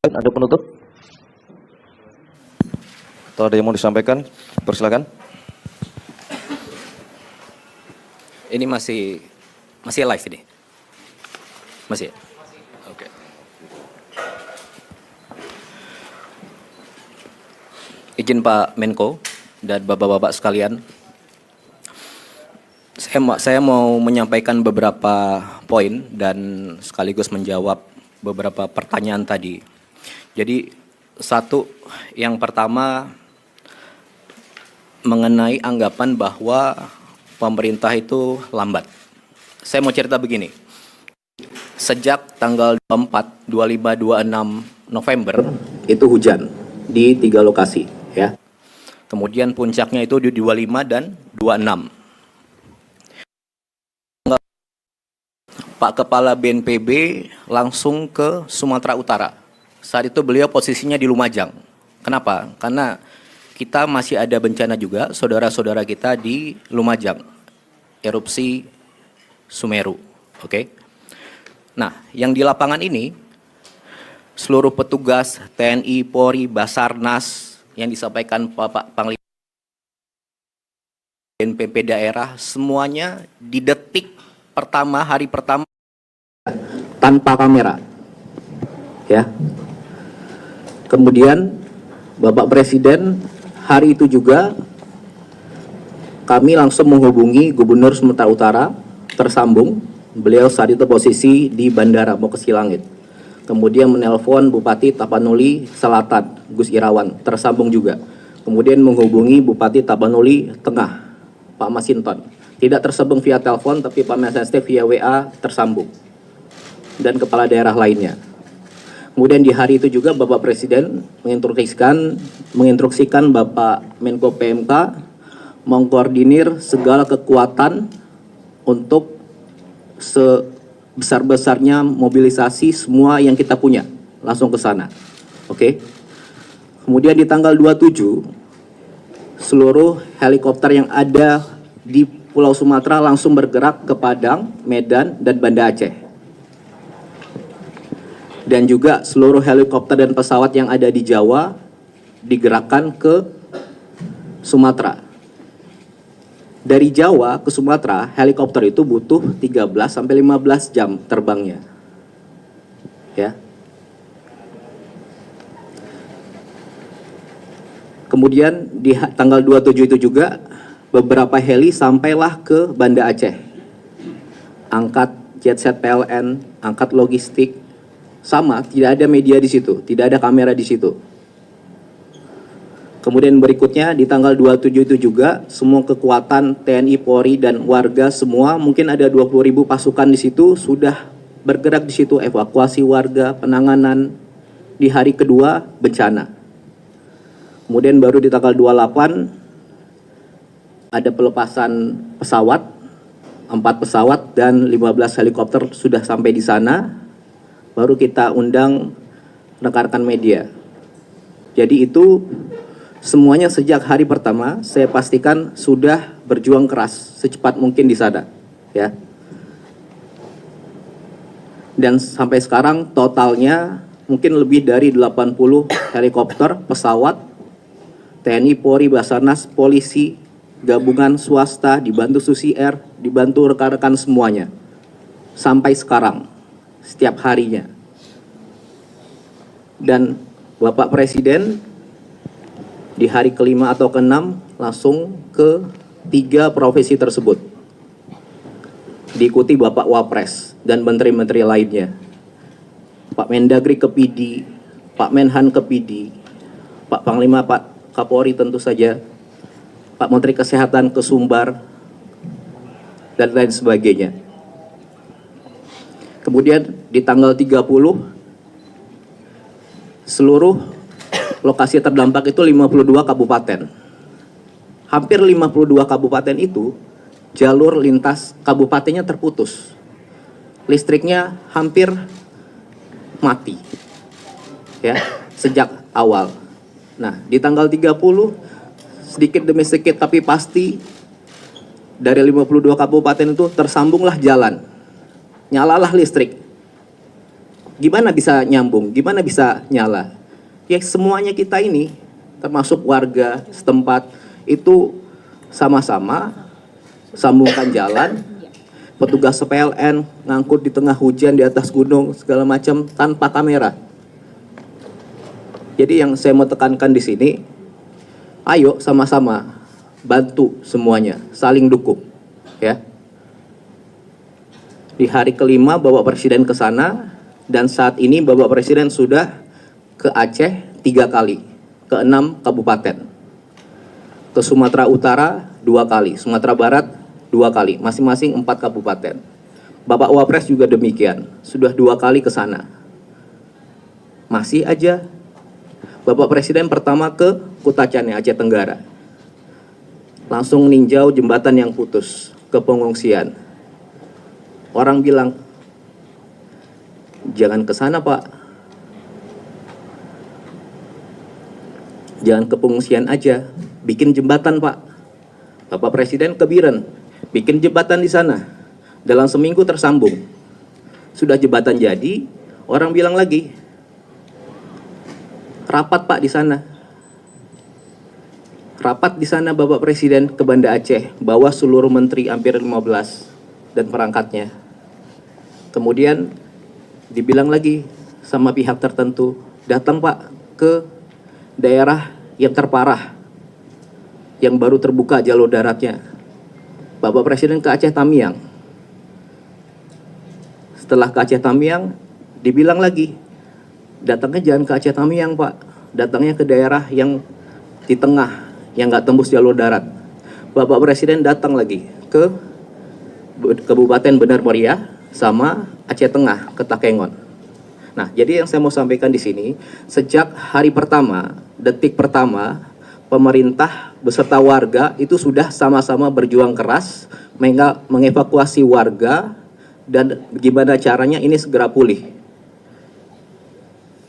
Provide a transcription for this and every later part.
Ada penutup? Atau ada yang mau disampaikan? Persilakan. Ini masih live ini? Masih? Oke. Izin Pak Menko dan Bapak-Bapak sekalian, saya mau menyampaikan beberapa poin dan sekaligus menjawab beberapa pertanyaan tadi. Jadi yang pertama mengenai anggapan bahwa pemerintah itu lambat. Saya mau cerita begini. Sejak tanggal 24, 25, 26 November itu hujan di 3 lokasi ya. Kemudian puncaknya itu di 25 dan 26. Pak Kepala BNPB langsung ke Sumatera Utara. Saat itu beliau posisinya di Lumajang. Kenapa? Karena kita masih ada bencana juga, saudara-saudara kita di Lumajang, erupsi Sumeru. Oke. Nah, yang di lapangan ini, seluruh petugas TNI, Polri, Basarnas, yang disampaikan Bapak Panglima BNPB daerah, semuanya di detik pertama, hari pertama, tanpa kamera. Ya. Kemudian Bapak Presiden hari itu juga kami langsung menghubungi Gubernur Sumatera Utara, tersambung. Beliau saat itu posisi di bandara mau ke Silangit. Kemudian menelpon Bupati Tapanuli Selatan, Gus Irawan, tersambung juga. Kemudian menghubungi Bupati Tapanuli Tengah, Pak Masinton. Tidak tersambung via telepon, tapi Pak Masinton via WA tersambung. Dan kepala daerah lainnya. Kemudian di hari itu juga Bapak Presiden menginstruksikan Bapak Menko PMK mengkoordinir segala kekuatan untuk sebesar-besarnya mobilisasi semua yang kita punya langsung ke sana. Oke. Kemudian di tanggal 27 seluruh helikopter yang ada di Pulau Sumatera langsung bergerak ke Padang, Medan, dan Banda Aceh. Dan juga seluruh helikopter dan pesawat yang ada di Jawa digerakkan ke Sumatera. Dari Jawa ke Sumatera, helikopter itu butuh 13-15 jam terbangnya. Ya. Kemudian di tanggal 27 itu juga beberapa heli sampailah ke Banda Aceh. Angkat jetset PLN, angkat logistik. Sama, tidak ada media di situ, tidak ada kamera di situ. Kemudian berikutnya di tanggal 27 itu juga semua kekuatan TNI, Polri, dan warga semua, mungkin ada 20.000 pasukan di situ, sudah bergerak di situ, evakuasi warga, penanganan di hari kedua bencana. Kemudian baru di tanggal 28 ada pelepasan pesawat, 4 pesawat dan 15 helikopter sudah sampai di sana. Baru kita undang rekan-rekan media. Jadi itu semuanya sejak hari pertama saya pastikan sudah berjuang keras secepat mungkin di sana, ya. Dan sampai sekarang totalnya mungkin lebih dari 80 helikopter, pesawat, TNI, Polri, Basarnas, polisi, gabungan swasta, dibantu Susi Air, dibantu rekan-rekan semuanya. Sampai sekarang. Setiap harinya. Dan Bapak Presiden di hari kelima atau keenam langsung ke 3 profesi tersebut. Diikuti Bapak Wapres dan menteri-menteri lainnya. Pak Mendagri ke PD, Pak Menhan ke PD, Pak Panglima, Pak Kapolri tentu saja, Pak Menteri Kesehatan ke Sumbar, dan lain sebagainya. Kemudian di tanggal 30 seluruh lokasi terdampak itu 52 kabupaten. Hampir 52 kabupaten itu jalur lintas kabupatennya terputus. Listriknya hampir mati. Ya, sejak awal. Nah, di tanggal 30 sedikit demi sedikit tapi pasti dari 52 kabupaten itu tersambunglah jalan. Nyalalah listrik. Gimana bisa nyambung? Gimana bisa nyala? Ya semuanya kita ini, termasuk warga setempat, itu sama-sama sambungkan jalan, petugas PLN ngangkut di tengah hujan di atas gunung segala macam tanpa kamera. Jadi yang saya mau tekankan di sini, ayo sama-sama bantu semuanya, saling dukung, ya. Di hari kelima Bapak Presiden ke sana, dan saat ini Bapak Presiden sudah ke Aceh 3 kali, ke 6 kabupaten. Ke Sumatera Utara 2 kali, Sumatera Barat 2 kali, masing-masing 4 kabupaten. Bapak Wapres juga demikian, sudah 2 kali ke sana. Masih aja. Bapak Presiden pertama ke Kutacane, Aceh Tenggara. Langsung ninjau jembatan yang putus, ke pengungsian. Orang bilang, jangan ke sana Pak. Jangan ke pengungsian aja, bikin jembatan Pak. Bapak Presiden ke Biren, bikin jembatan di sana. Dalam seminggu tersambung. Sudah jembatan jadi, orang bilang lagi, rapat Pak di sana. Rapat di sana Bapak Presiden ke Banda Aceh, bawa seluruh menteri hampir 15 dan perangkatnya. Kemudian dibilang lagi sama pihak tertentu, datang Pak ke daerah yang terparah, yang baru terbuka jalur daratnya. Bapak Presiden ke Aceh Tamiang. Setelah ke Aceh Tamiang, dibilang lagi, datangnya jangan ke Aceh Tamiang Pak, datangnya ke daerah yang di tengah, yang nggak tembus jalur darat. Bapak Presiden datang lagi ke Kabupaten Benar Meriah sama Aceh Tengah ke Takengon. Nah, jadi yang saya mau sampaikan di sini, sejak hari pertama, detik pertama, pemerintah beserta warga itu sudah sama-sama berjuang keras mengevakuasi warga dan gimana caranya ini segera pulih.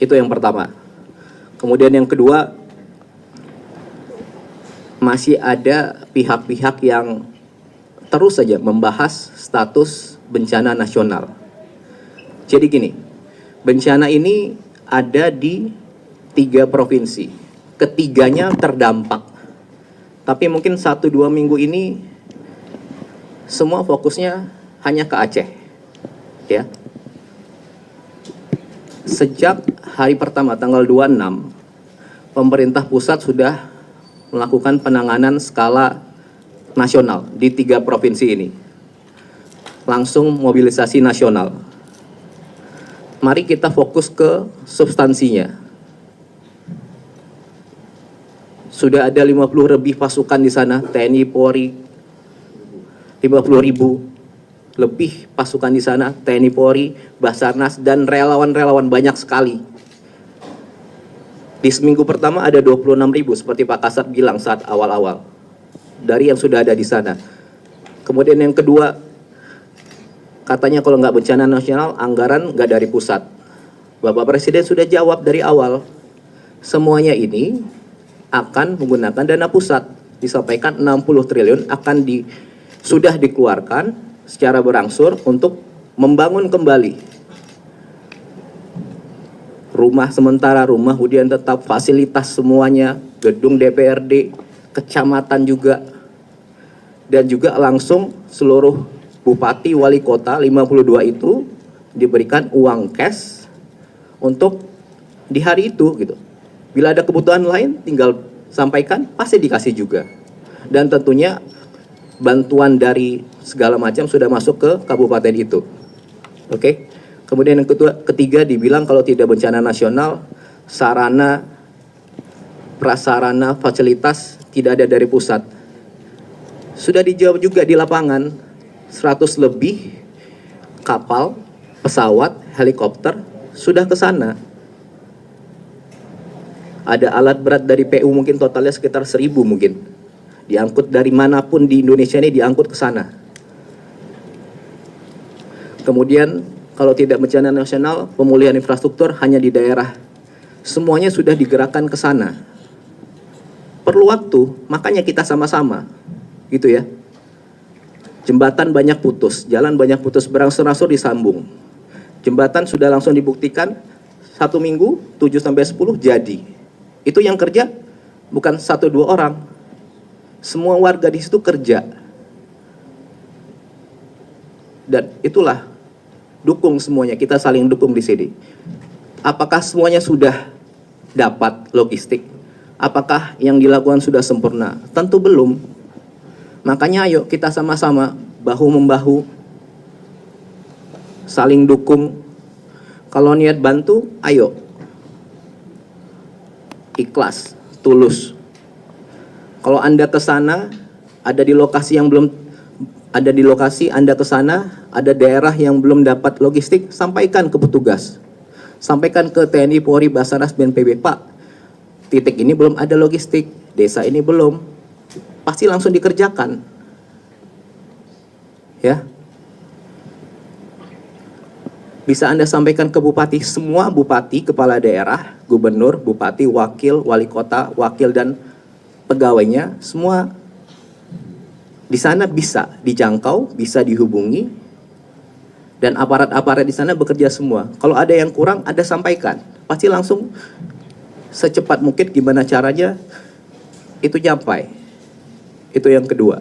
Itu yang pertama. Kemudian yang kedua, masih ada pihak-pihak yang terus saja membahas status bencana nasional. Jadi gini, bencana ini ada di 3 provinsi. Ketiganya terdampak. Tapi mungkin 1-2 minggu ini semua fokusnya hanya ke Aceh. Ya. Sejak hari pertama tanggal 26, pemerintah pusat sudah melakukan penanganan skala nasional di 3 provinsi ini. Langsung mobilisasi nasional. Mari kita fokus ke substansinya. Sudah ada 50 lebih pasukan di sana, TNI, Polri, 50.000 lebih pasukan di sana, TNI, Polri, Basarnas, dan relawan-relawan banyak sekali. Di seminggu pertama ada 26.000 seperti Pak Kasat bilang saat awal-awal. Dari yang sudah ada di sana. Kemudian yang kedua, katanya kalau nggak bencana nasional, anggaran nggak dari pusat. Bapak Presiden sudah jawab dari awal. Semuanya ini akan menggunakan dana pusat. Disampaikan 60 triliun akan sudah dikeluarkan secara berangsur untuk membangun kembali rumah sementara, rumah hunian tetap, fasilitas semuanya, gedung DPRD, kecamatan juga, dan juga langsung seluruh bupati, wali kota 52 itu diberikan uang cash untuk di hari itu gitu. Bila ada kebutuhan lain tinggal sampaikan, pasti dikasih juga. Dan tentunya bantuan dari segala macam sudah masuk ke kabupaten itu. Oke. Kemudian yang ketiga dibilang kalau tidak bencana nasional, sarana, prasarana, fasilitas tidak ada dari pusat. Sudah dijawab juga di lapangan, 100 lebih kapal, pesawat, helikopter sudah ke sana. Ada alat berat dari PU mungkin totalnya sekitar 1.000 mungkin. Diangkut dari manapun di Indonesia ini diangkut ke sana. Kemudian kalau tidak bencana nasional, pemulihan infrastruktur hanya di daerah. Semuanya sudah digerakkan ke sana. Perlu waktu, makanya kita sama-sama. Gitu ya. Jembatan banyak putus, jalan banyak putus, berangsur-angsur disambung. Jembatan sudah langsung dibuktikan 1 minggu 7-10 jadi. Itu yang kerja bukan 1-2 orang. Semua warga di situ kerja. Dan itulah dukung semuanya, kita saling dukung di sini. Apakah semuanya sudah dapat logistik? Apakah yang dilakukan sudah sempurna? Tentu belum. Makanya ayo kita sama-sama bahu-membahu, saling dukung. Kalau niat bantu, ayo. Ikhlas, tulus. Kalau Anda ke sana, ada di lokasi yang belum, ada di lokasi Anda ke sana, ada daerah yang belum dapat logistik, sampaikan ke petugas. Sampaikan ke TNI, Polri, Basarnas, BNPB, Pak, titik ini belum ada logistik, desa ini belum. Pasti langsung dikerjakan. Ya. Bisa Anda sampaikan ke bupati, semua bupati, kepala daerah, gubernur, bupati, wakil, wali kota, wakil dan pegawainya, semua di sana bisa dijangkau, bisa dihubungi, dan aparat-aparat di sana bekerja semua. Kalau ada yang kurang, Anda sampaikan. Pasti langsung secepat mungkin gimana caranya itu nyampai. Itu yang kedua.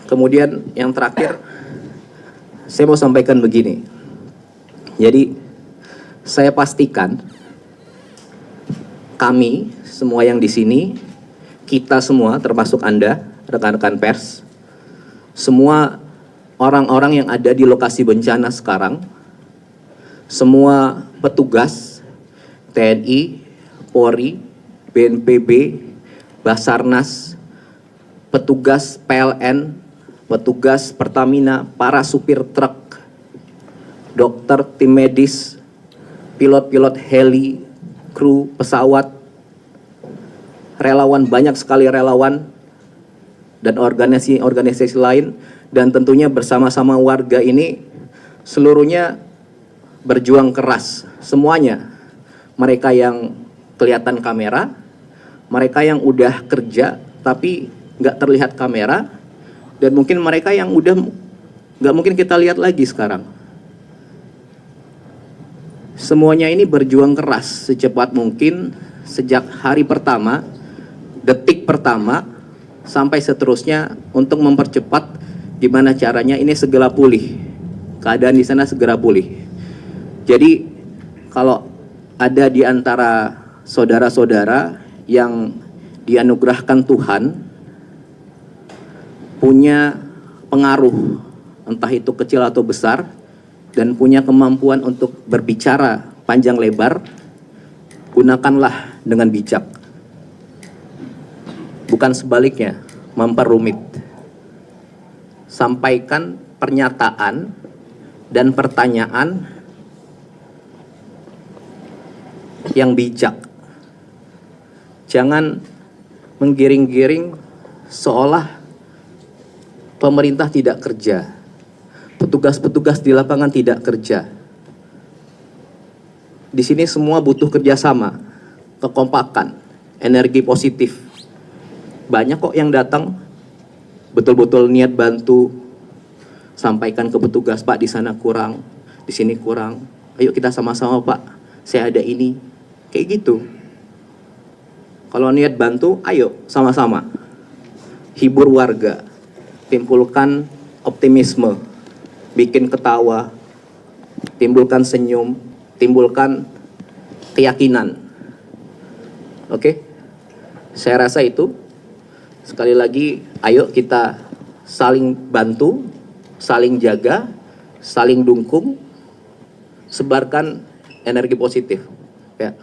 Kemudian yang terakhir, saya mau sampaikan begini. Jadi, saya pastikan kami semua yang di sini, kita semua termasuk Anda, rekan-rekan pers, semua orang-orang yang ada di lokasi bencana sekarang, semua petugas TNI, Polri, BNPB, Basarnas, petugas PLN, petugas Pertamina, para supir truk, dokter, tim medis, pilot-pilot heli, kru pesawat, relawan, banyak sekali relawan, dan organisasi-organisasi lain, dan tentunya bersama-sama warga ini seluruhnya berjuang keras, semuanya. Mereka yang kelihatan kamera, mereka yang udah kerja tapi nggak terlihat kamera, dan mungkin mereka yang udah nggak mungkin kita lihat lagi sekarang. Semuanya ini berjuang keras secepat mungkin sejak hari pertama, detik pertama, sampai seterusnya untuk mempercepat gimana caranya ini segera pulih. Keadaan di sana segera pulih. Jadi kalau ada di antara saudara-saudara yang dianugerahkan Tuhan punya pengaruh, entah itu kecil atau besar, dan punya kemampuan untuk berbicara panjang lebar, gunakanlah dengan bijak. Bukan sebaliknya, memperumit. Sampaikan pernyataan dan pertanyaan yang bijak. Jangan menggiring-giring seolah pemerintah tidak kerja. Petugas-petugas di lapangan tidak kerja. Di sini semua butuh kerjasama, kekompakan, energi positif. Banyak kok yang datang, betul-betul niat bantu, sampaikan ke petugas, Pak di sana kurang, di sini kurang. Ayo kita sama-sama Pak, saya ada ini. Kayak gitu. Kalau niat bantu, ayo sama-sama. Hibur warga, timbulkan optimisme, bikin ketawa, timbulkan senyum, timbulkan keyakinan. Oke? Saya rasa itu. Sekali lagi, ayo kita saling bantu, saling jaga, saling dukung, sebarkan energi positif. Ya.